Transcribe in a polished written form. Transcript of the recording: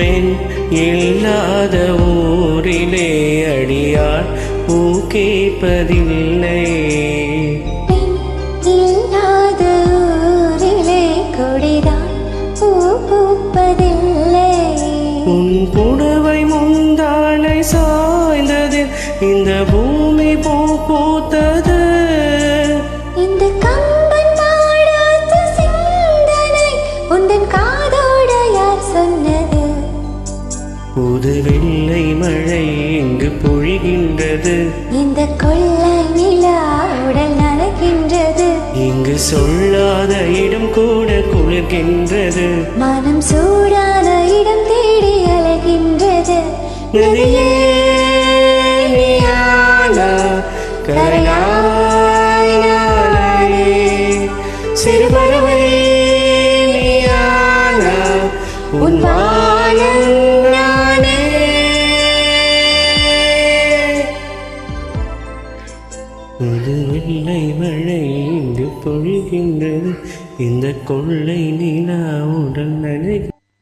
பெண் இல்லாத ஊரிலே அடியார் பூ கேட்பதில்லை. பெண் இல்லாத ஊரிலே கொடிதான் பூ பூப்பதில்லை. உன் புடவை முந்தானை சாய்ந்தது இந்த பூமி பூ பூத்தது. இந்த கம்பன் பாடாத சிந்தனை உந்தன் காதோடு யார் சொன்னது? புது வெள்ளை மழை இங்கு பொழிகின்றது. இந்த கொள்ளை நிலா உடல் நனைக்கின்றது. இங்கு சொல்லாத இடம் கூட குளிர்கின்றது. மனம் சூடான இடம் தேடி அலைகின்றது. நதியே நீயானா கரையாய் நானே, சிறு பறவை நீயானா உன் வானம் நானே. புது வெள்ளை மழை இங்கு பொழிகின்றது. இந்த கொள்ளை நிலா உடல் நனை